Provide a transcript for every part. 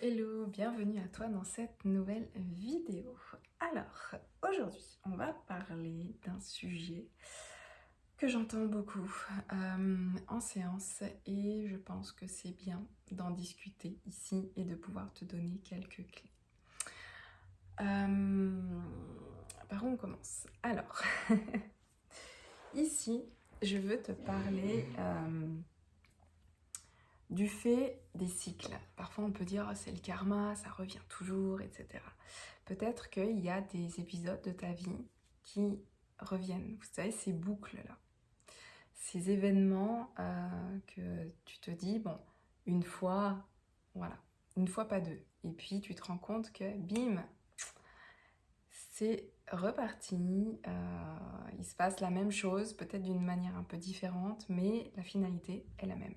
Hello, bienvenue à toi dans cette nouvelle vidéo. Alors, aujourd'hui, on va parler d'un sujet que j'entends beaucoup en séance et je pense que c'est bien d'en discuter ici et de pouvoir te donner quelques clés. Par où on commence? Alors, ici, je veux te parler du fait des cycles. Parfois on peut dire oh, c'est le karma, ça revient toujours, etc. Peut-être qu'il y a des épisodes de ta vie qui reviennent. Vous savez, ces boucles-là. Ces événements que tu te dis, bon, une fois, voilà, une fois pas deux. Et puis tu te rends compte que, bim, c'est reparti. Il se passe la même chose, peut-être d'une manière un peu différente, mais la finalité est la même.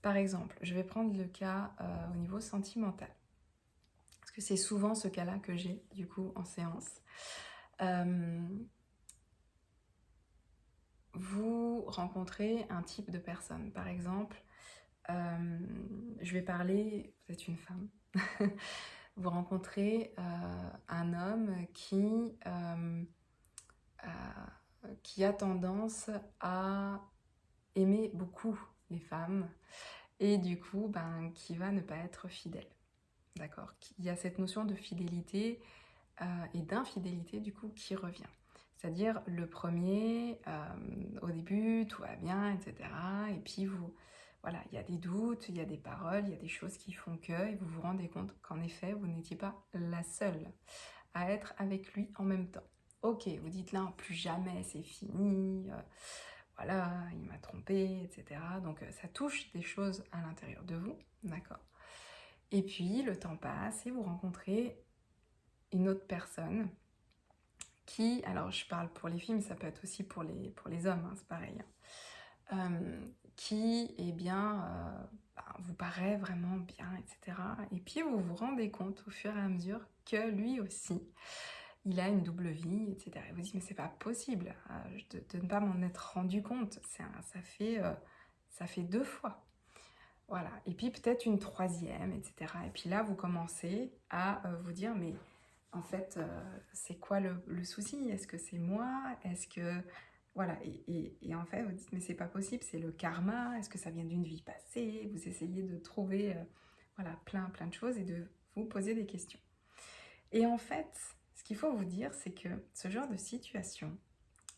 Par exemple, je vais prendre le cas au niveau sentimental. Parce que c'est souvent ce cas-là que j'ai, du coup, en séance. Vous rencontrez un type de personne. Par exemple, je vais parler, vous êtes une femme. Vous rencontrez un homme qui a tendance à aimer beaucoup les femmes et du coup, qui va ne pas être fidèle. D'accord? Il y a cette notion de fidélité et d'infidélité du coup qui revient. C'est-à-dire le premier, au début, tout va bien, etc. Et puis voilà, il y a des doutes, il y a des paroles, il y a des choses qui font que, et vous vous rendez compte qu'en effet, vous n'étiez pas la seule à être avec lui en même temps. Ok, vous dites là, plus jamais, c'est fini, voilà, il m'a trompé, etc. Donc ça touche des choses à l'intérieur de vous, d'accord? Et puis le temps passe et vous rencontrez une autre personne qui, alors je parle pour les filles, mais ça peut être aussi pour les hommes, hein, c'est pareil, qui, eh bien, vous paraît vraiment bien, etc. Et puis vous vous rendez compte au fur et à mesure que lui aussi, il a une double vie, etc. Et vous dites, mais c'est pas possible de ne pas m'en être rendu compte. Ça fait deux fois. Voilà. Et puis peut-être une troisième, etc. Et puis là, vous commencez à vous dire, mais en fait, c'est quoi le souci? Est-ce que c'est moi? Est-ce que... Voilà, et en fait, vous dites, mais c'est pas possible, c'est le karma, est-ce que ça vient d'une vie passée? Vous essayez de trouver voilà, plein de choses et de vous poser des questions. Et en fait, ce qu'il faut vous dire, c'est que ce genre de situation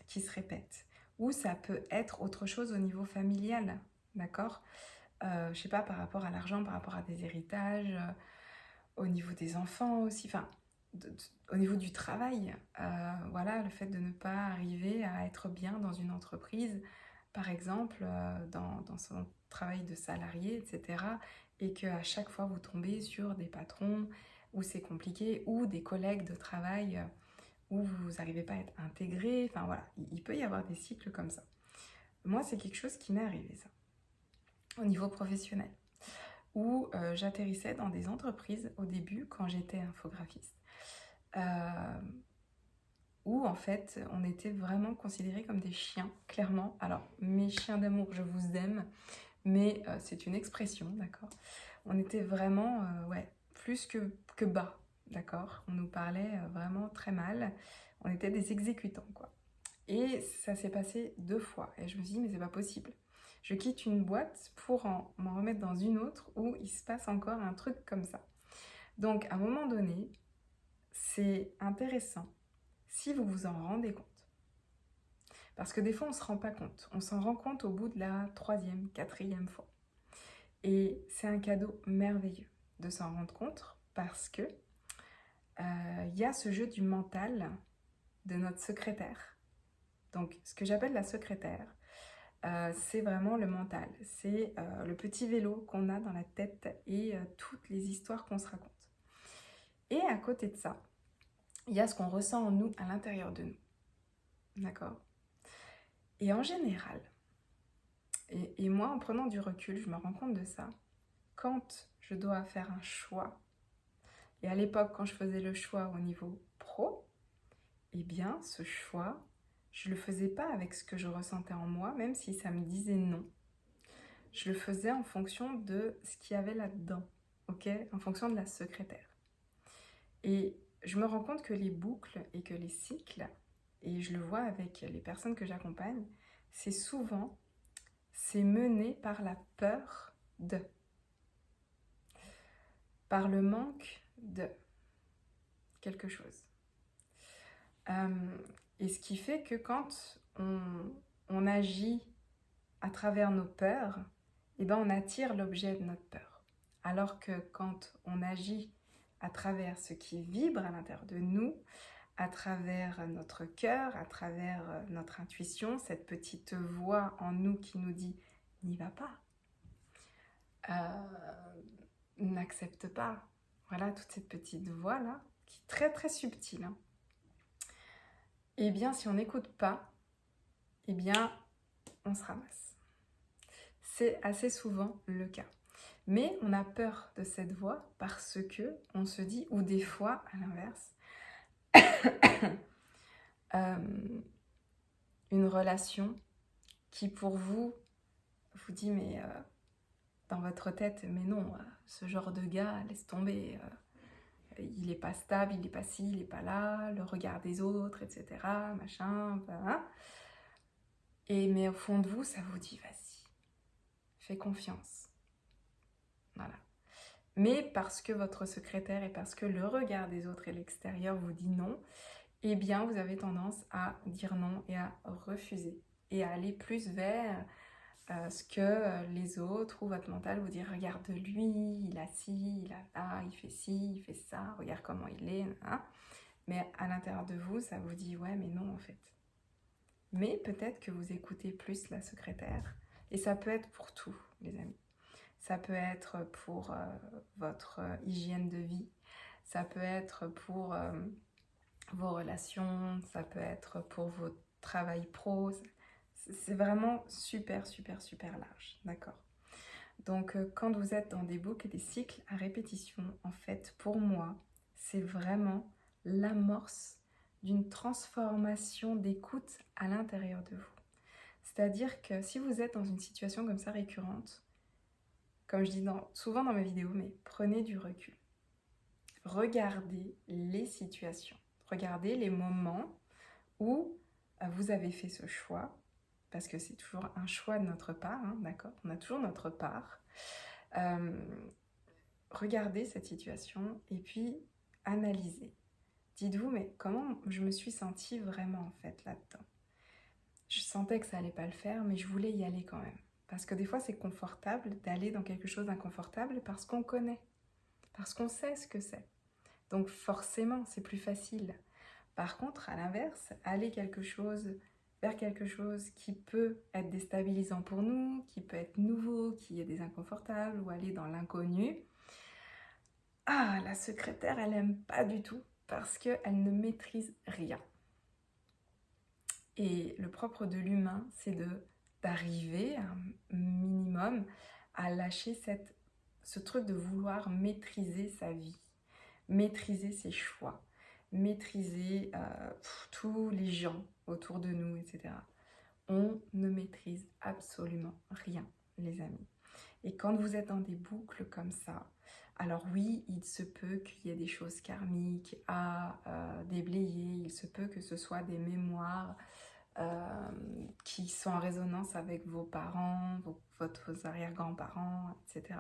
qui se répète, ou ça peut être autre chose au niveau familial, d'accord? Je sais pas, par rapport à l'argent, par rapport à des héritages, au niveau des enfants aussi, enfin, au niveau du travail, voilà, le fait de ne pas arriver à être bien dans une entreprise, par exemple, dans son travail de salarié, etc. Et qu'à chaque fois, vous tombez sur des patrons où c'est compliqué, ou des collègues de travail où vous n'arrivez pas à être intégré, enfin voilà, il peut y avoir des cycles comme ça. Moi, c'est quelque chose qui m'est arrivé, ça, au niveau professionnel, où j'atterrissais dans des entreprises au début quand j'étais infographiste, où en fait on était vraiment considérés comme des chiens, clairement. Alors mes chiens d'amour, je vous aime, mais c'est une expression, d'accord? On était vraiment, ouais, plus que bas, d'accord? On nous parlait vraiment très mal, on était des exécutants, quoi. Et ça s'est passé deux fois, et je me suis dit, mais c'est pas possible. Je quitte une boîte pour m'en remettre dans une autre où il se passe encore un truc comme ça. Donc, à un moment donné, c'est intéressant si vous vous en rendez compte. Parce que des fois, on ne se rend pas compte. On s'en rend compte au bout de la troisième, quatrième fois. Et c'est un cadeau merveilleux de s'en rendre compte parce que y a ce jeu du mental de notre secrétaire. Donc, ce que j'appelle la secrétaire, c'est vraiment le mental. C'est le petit vélo qu'on a dans la tête et toutes les histoires qu'on se raconte. Et à côté de ça, il y a ce qu'on ressent en nous, à l'intérieur de nous. D'accord? Et en général, et moi, en prenant du recul, je me rends compte de ça. Quand je dois faire un choix, et à l'époque, quand je faisais le choix au niveau pro, eh bien, ce choix, je ne le faisais pas avec ce que je ressentais en moi, même si ça me disait non. Je le faisais en fonction de ce qu'il y avait là-dedans. ok, en fonction de la secrétaire. Et je me rends compte que les boucles et que les cycles, et je le vois avec les personnes que j'accompagne, c'est mené par la peur de, par le manque de quelque chose. Et ce qui fait que quand on agit à travers nos peurs, eh ben on attire l'objet de notre peur. Alors que quand on agit à travers ce qui vibre à l'intérieur de nous, à travers notre cœur, à travers notre intuition, cette petite voix en nous qui nous dit « n'y va pas n'accepte pas ». Voilà, toute cette petite voix-là, qui est très très subtile. Hein. Eh bien, si on n'écoute pas, eh bien, on se ramasse. C'est assez souvent le cas. Mais on a peur de cette voix parce que on se dit, ou des fois, à l'inverse, une relation qui pour vous dit, mais dans votre tête, mais non, ce genre de gars, laisse tomber, il n'est pas stable, il n'est pas ci, il n'est pas là, le regard des autres, etc., machin, voilà. Mais au fond de vous, ça vous dit, vas-y, fais confiance. Voilà. Mais parce que votre secrétaire et parce que le regard des autres et l'extérieur vous dit non, eh bien, vous avez tendance à dire non et à refuser et à aller plus vers ce que les autres ou votre mental vous dit, regarde lui, il a ci, il a là, il fait ci, il fait ça, regarde comment il est, hein. Mais à l'intérieur de vous, ça vous dit, ouais, mais non, en fait. Mais peut-être que vous écoutez plus la secrétaire. Et ça peut être pour tout, les amis. Ça peut être pour votre hygiène de vie. Ça peut être pour vos relations. Ça peut être pour votre travail pro. C'est vraiment super, super, super large. D'accord ? Donc, quand vous êtes dans des boucles et des cycles à répétition, en fait, pour moi, c'est vraiment l'amorce d'une transformation d'écoute à l'intérieur de vous. C'est-à-dire que si vous êtes dans une situation comme ça récurrente, comme je dis souvent dans mes vidéos, mais prenez du recul. Regardez les situations. Regardez les moments où vous avez fait ce choix, parce que c'est toujours un choix de notre part, hein, d'accord ? On a toujours notre part. Regardez cette situation et puis analysez. Dites-vous, mais comment je me suis sentie vraiment en fait là-dedans ? Je sentais que ça allait pas le faire, mais je voulais y aller quand même. Parce que des fois, c'est confortable d'aller dans quelque chose d'inconfortable parce qu'on connaît, parce qu'on sait ce que c'est. Donc forcément, c'est plus facile. Par contre, à l'inverse, aller vers quelque chose qui peut être déstabilisant pour nous, qui peut être nouveau, qui est des inconfortables, ou aller dans l'inconnu, la secrétaire, elle n'aime pas du tout parce qu'elle ne maîtrise rien. Et le propre de l'humain, c'est d'arriver un minimum à lâcher ce truc de vouloir maîtriser sa vie, maîtriser ses choix, maîtriser tous les gens autour de nous, etc. On ne maîtrise absolument rien, les amis. Et quand vous êtes dans des boucles comme ça, alors oui, il se peut qu'il y ait des choses karmiques à déblayer, il se peut que ce soit des mémoires qui sont en résonance avec vos parents, vos arrière-grands-parents, etc.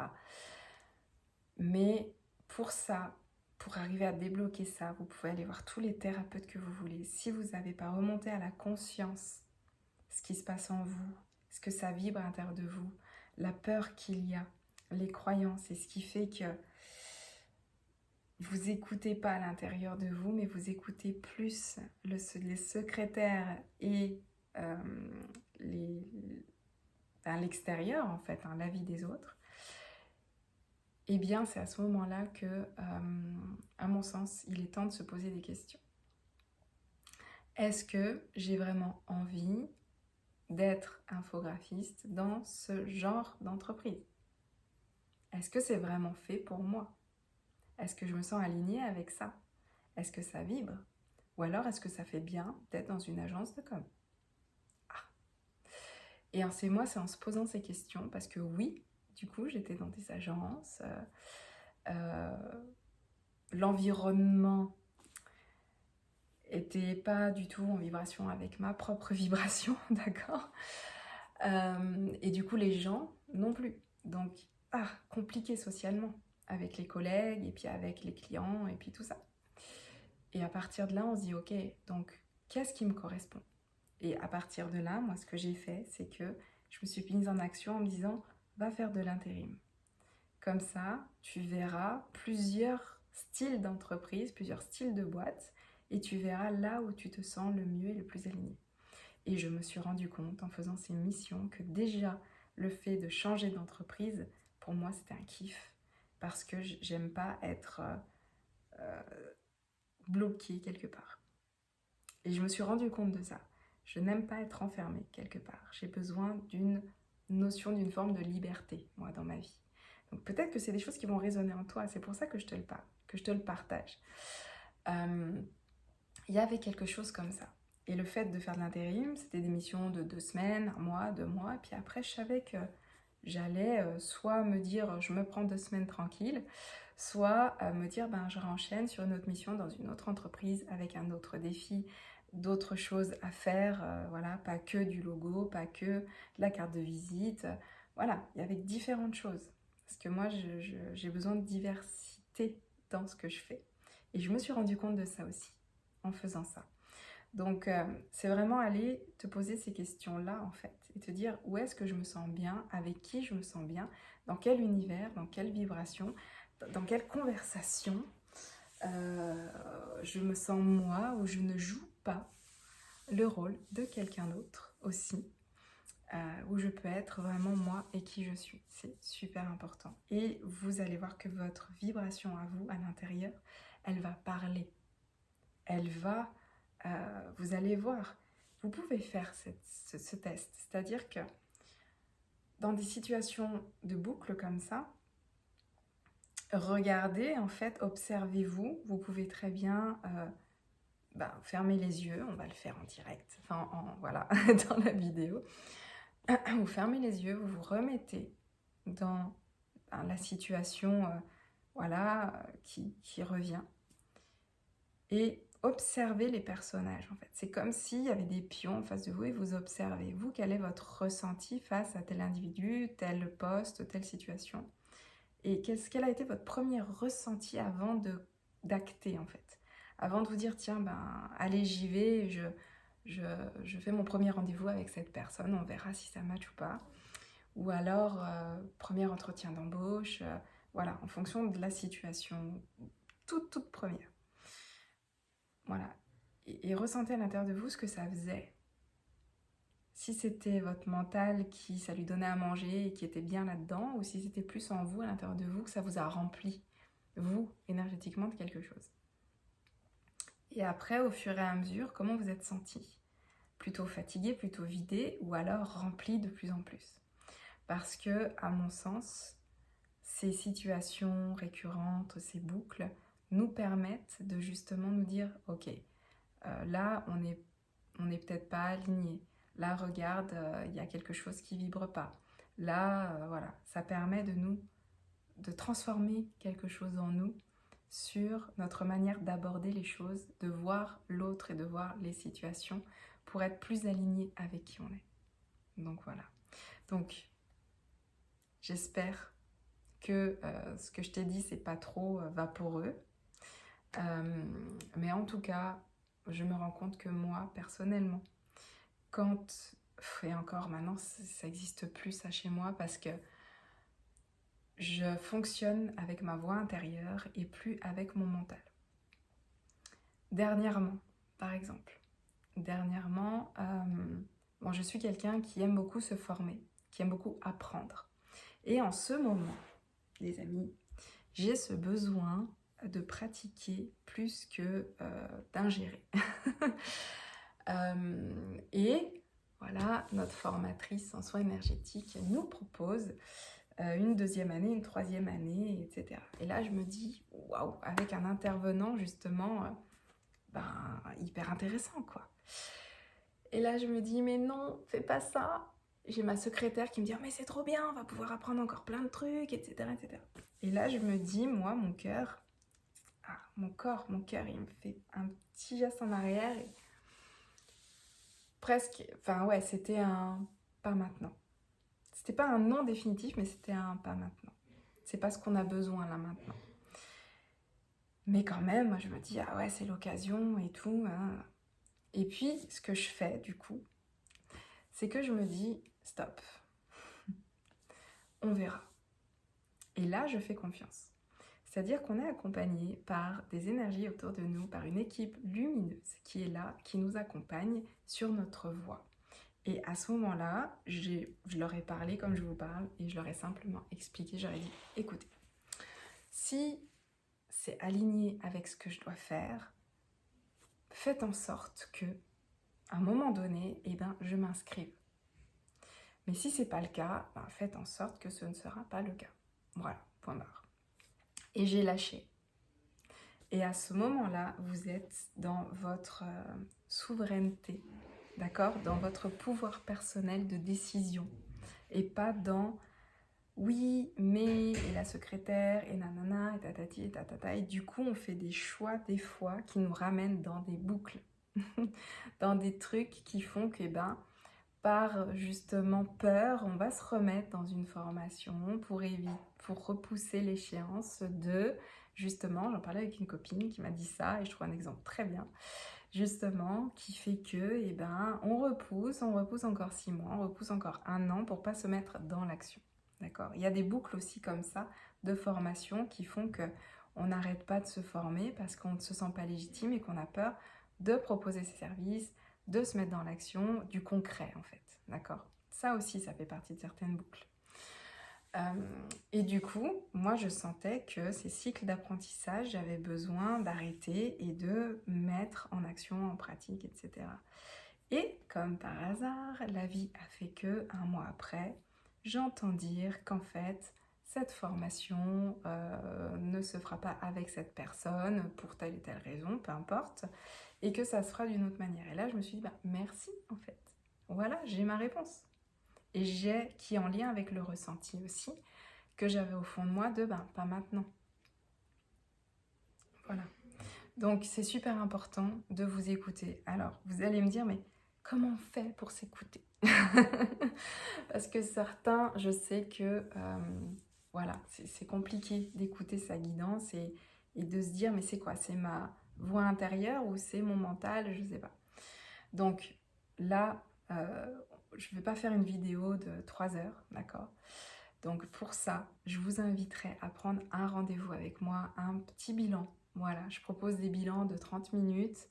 Mais pour ça, pour arriver à débloquer ça, vous pouvez aller voir tous les thérapeutes que vous voulez. Si vous n'avez pas remonté à la conscience ce qui se passe en vous, ce que ça vibre à l'intérieur de vous, la peur qu'il y a, les croyances, et ce qui fait que vous n'écoutez pas à l'intérieur de vous, mais vous écoutez plus les secrétaires et l'extérieur, en fait, la vie des autres. Eh bien, c'est à ce moment-là que, à mon sens, il est temps de se poser des questions. Est-ce que j'ai vraiment envie d'être infographiste dans ce genre d'entreprise? Est-ce que c'est vraiment fait pour moi? Est-ce que je me sens alignée avec ça? Est-ce que ça vibre? Ou alors est-ce que ça fait bien d'être dans une agence de com? Et c'est en se posant ces questions, parce que oui, du coup, j'étais dans des agences, l'environnement était pas du tout en vibration avec ma propre vibration, d'accord? Et du coup, les gens non plus. Donc, compliqué socialement, avec les collègues, et puis avec les clients, et puis tout ça. Et à partir de là, on se dit, ok, donc, qu'est-ce qui me correspond? Et à partir de là, moi, ce que j'ai fait, c'est que je me suis mise en action en me disant, va faire de l'intérim. Comme ça, tu verras plusieurs styles d'entreprise, plusieurs styles de boîtes, et tu verras là où tu te sens le mieux et le plus aligné. Et je me suis rendu compte en faisant ces missions que déjà le fait de changer d'entreprise, pour moi c'était un kiff. Parce que j'aime pas être bloquée quelque part. Et je me suis rendu compte de ça. Je n'aime pas être enfermée quelque part. J'ai besoin d'une notion, d'une forme de liberté, moi, dans ma vie. Donc peut-être que c'est des choses qui vont résonner en toi. C'est pour ça que je te le parle, que je te le partage. Il y avait quelque chose comme ça. Et le fait de faire de l'intérim, c'était des missions de 2 semaines, 1 mois, 2 mois. Et puis après, je savais que j'allais soit me dire je me prends 2 semaines tranquille, soit me dire je renchaîne sur une autre mission dans une autre entreprise avec un autre défi, d'autres choses à faire. Voilà, pas que du logo, pas que de la carte de visite. Voilà, il y avait différentes choses. Parce que moi, j'ai besoin de diversité dans ce que je fais. Et je me suis rendu compte de ça aussi en faisant ça. Donc, c'est vraiment aller te poser ces questions-là, en fait, et te dire où est-ce que je me sens bien, avec qui je me sens bien, dans quel univers, dans quelle vibration, dans quelle conversation je me sens moi, où je ne joue pas le rôle de quelqu'un d'autre aussi, où je peux être vraiment moi et qui je suis. C'est super important. Et vous allez voir que votre vibration à vous, à l'intérieur, elle va parler. Elle va... vous allez voir, vous pouvez faire ce test. C'est-à-dire que dans des situations de boucle comme ça, regardez, en fait, observez-vous. Vous pouvez très bien fermer les yeux. On va le faire en direct, voilà, dans la vidéo. Vous fermez les yeux, vous vous remettez dans la situation qui revient. Et observez les personnages, en fait. C'est comme s'il y avait des pions en face de vous et vous observez. Vous, quel est votre ressenti face à tel individu, tel poste, telle situation? Et quel a été votre premier ressenti avant d'acter, en fait? Avant de vous dire, tiens, allez, j'y vais, je fais mon premier rendez-vous avec cette personne, on verra si ça match ou pas. Ou alors, premier entretien d'embauche, voilà, en fonction de la situation, toute première. Voilà. Et ressentez à l'intérieur de vous ce que ça faisait. Si c'était votre mental qui, ça lui donnait à manger et qui était bien là-dedans, ou si c'était plus en vous, à l'intérieur de vous, que ça vous a rempli, vous, énergétiquement, de quelque chose. Et après, au fur et à mesure, comment vous êtes senti? Plutôt fatigué, plutôt vidé, ou alors rempli de plus en plus? Parce que, à mon sens, ces situations récurrentes, ces boucles, nous permettent de justement nous dire, ok, là, on n'est peut-être pas aligné. Là, regarde, il y a quelque chose qui vibre pas. Là, voilà, ça permet de transformer quelque chose en nous sur notre manière d'aborder les choses, de voir l'autre et de voir les situations pour être plus aligné avec qui on est. Donc voilà. Donc, j'espère que ce que je t'ai dit, c'est pas trop vaporeux. Mais en tout cas, je me rends compte que moi, personnellement, et encore maintenant, ça n'existe plus ça chez moi parce que je fonctionne avec ma voix intérieure et plus avec mon mental. Dernièrement, par exemple, je suis quelqu'un qui aime beaucoup se former, qui aime beaucoup apprendre. Et en ce moment, les amis, j'ai ce besoin de pratiquer plus que d'ingérer. Et voilà, notre formatrice en soins énergétiques nous propose une 2e année, une 3e année, etc. Et là, je me dis, waouh, avec un intervenant justement, hyper intéressant, quoi. Et là, je me dis, mais non, fais pas ça. j'ai ma secrétaire qui me dit « Oh, mais c'est trop bien, on va pouvoir apprendre encore plein de trucs, etc. etc. » Et là, je me dis, moi, mon cœur, mon cœur, il me fait un petit geste en arrière et presque, enfin ouais, c'était un pas maintenant. C'était pas un non définitif, mais c'était un pas maintenant. C'est pas ce qu'on a besoin là maintenant. Mais quand même, moi je me dis, ah ouais, c'est l'occasion et tout. Hein. Et puis, ce que je fais du coup, c'est que je me dis, stop, on verra. Et là, je fais confiance. C'est-à-dire qu'on est accompagné par des énergies autour de nous, par une équipe lumineuse qui est là, qui nous accompagne sur notre voie. Et à ce moment-là, je leur ai parlé comme je vous parle et je leur ai simplement expliqué, j'aurais dit, écoutez, si c'est aligné avec ce que je dois faire, faites en sorte que, à un moment donné, je m'inscrive. Mais si c'est pas le cas, faites en sorte que ce ne sera pas le cas. Voilà, point barre. Et j'ai lâché. Et à ce moment-là, vous êtes dans votre souveraineté, d'accord ? Dans votre pouvoir personnel de décision. Et pas dans oui, mais, et la secrétaire, et nanana, et tatati, et tatata. Et du coup, on fait des choix, des fois, qui nous ramènent dans des boucles. Dans des trucs qui font que, par justement peur, on va se remettre dans une formation pour repousser l'échéance de, justement, j'en parlais avec une copine qui m'a dit ça, et je trouve un exemple très bien, justement, qui fait que, on repousse encore 6 mois, on repousse encore 1 an pour pas se mettre dans l'action, d'accord ? Il y a des boucles aussi comme ça de formation qui font que on n'arrête pas de se former parce qu'on ne se sent pas légitime et qu'on a peur de proposer ses services, de se mettre dans l'action, du concret en fait, d'accord ? Ça aussi, ça fait partie de certaines boucles. Et du coup, moi je sentais que ces cycles d'apprentissage, j'avais besoin d'arrêter et de mettre en action, en pratique, etc. Et comme par hasard, la vie a fait que 1 mois après, j'entends dire qu'en fait, cette formation ne se fera pas avec cette personne pour telle et telle raison, peu importe, et que ça se fera d'une autre manière. Et là, je me suis dit, merci en fait. Voilà, j'ai ma réponse. Et qui est en lien avec le ressenti aussi, que j'avais au fond de moi de, pas maintenant. Voilà. Donc, c'est super important de vous écouter. Alors, vous allez me dire, mais comment on fait pour s'écouter ? Parce que certains, je sais que, voilà, c'est compliqué d'écouter sa guidance et de se dire, mais c'est quoi ? C'est ma voix intérieure ou c'est mon mental ? Je ne sais pas. Donc, là, je ne vais pas faire une vidéo de 3 heures, d'accord ? Donc pour ça, je vous inviterai à prendre un rendez-vous avec moi, un petit bilan. Voilà, je propose des bilans de 30 minutes,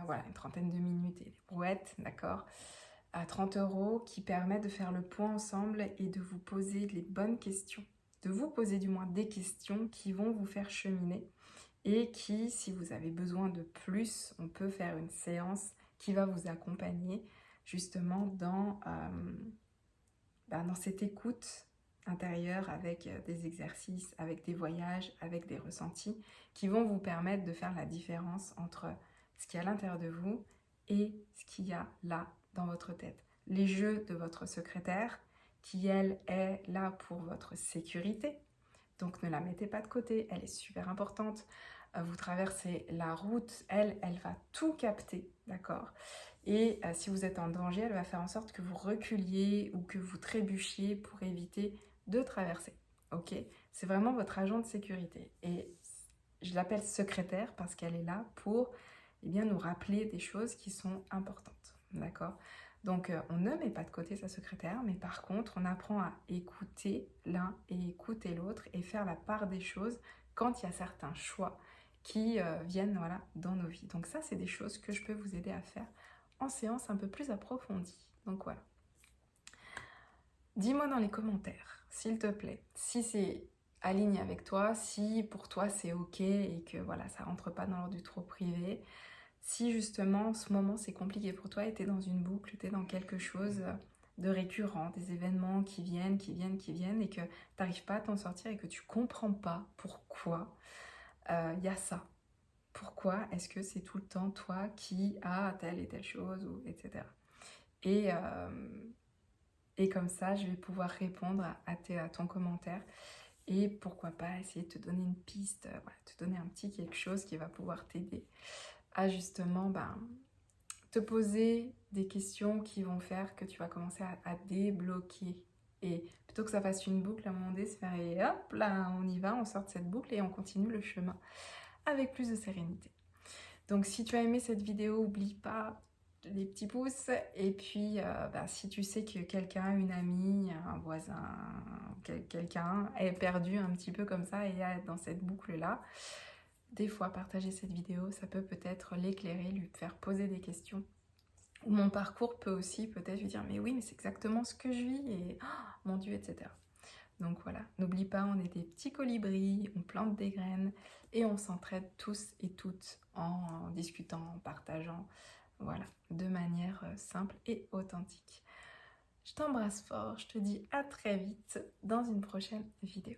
voilà, une trentaine de minutes et des brouettes, d'accord ? À 30 € qui permet de faire le point ensemble et de vous poser les bonnes questions. De vous poser du moins des questions qui vont vous faire cheminer et qui, si vous avez besoin de plus, on peut faire une séance qui va vous accompagner justement dans cette écoute intérieure avec des exercices, avec des voyages, avec des ressentis qui vont vous permettre de faire la différence entre ce qu'il y a à l'intérieur de vous et ce qu'il y a là dans votre tête. Les jeux de votre secrétaire qui, elle, est là pour votre sécurité. Donc ne la mettez pas de côté, elle est super importante. Vous traversez la route, elle va tout capter, d'accord ? Et si vous êtes en danger, elle va faire en sorte que vous reculiez ou que vous trébuchiez pour éviter de traverser. Ok ? C'est vraiment votre agent de sécurité. Et je l'appelle secrétaire parce qu'elle est là pour nous rappeler des choses qui sont importantes. D'accord ? Donc on ne met pas de côté sa secrétaire, mais par contre on apprend à écouter l'un et écouter l'autre et faire la part des choses quand il y a certains choix qui viennent dans nos vies. Donc ça, c'est des choses que je peux vous aider à faire en séance un peu plus approfondie. Donc voilà. Dis-moi dans les commentaires, s'il te plaît, si c'est aligné avec toi, si pour toi c'est ok et que voilà, ça rentre pas dans l'ordre du trop privé, si justement en ce moment c'est compliqué pour toi et t'es dans une boucle, t'es dans quelque chose de récurrent, des événements qui viennent et que t'arrives pas à t'en sortir et que tu comprends pas pourquoi y a ça. Pourquoi est-ce que c'est tout le temps toi qui as telle et telle chose, ou etc. Et Et comme ça, je vais pouvoir répondre à ton commentaire et pourquoi pas essayer de te donner une piste, voilà, te donner un petit quelque chose qui va pouvoir t'aider à justement te poser des questions qui vont faire que tu vas commencer à débloquer. Et plutôt que ça fasse une boucle, à un moment donné, c'est faire et hop là, on y va, on sort de cette boucle et on continue le chemin avec plus de sérénité. Donc si tu as aimé cette vidéo, n'oublie pas les petits pouces. Et puis si tu sais que quelqu'un, une amie, un voisin, quelqu'un est perdu un petit peu comme ça et est dans cette boucle-là, des fois partager cette vidéo, ça peut peut-être l'éclairer, lui faire poser des questions. Ou mon parcours peut aussi peut-être lui dire mais oui, mais c'est exactement ce que je vis et oh, mon Dieu, etc. Donc voilà, n'oublie pas, on est des petits colibris, on plante des graines et on s'entraide tous et toutes en discutant, en partageant, voilà, de manière simple et authentique. Je t'embrasse fort, je te dis à très vite dans une prochaine vidéo.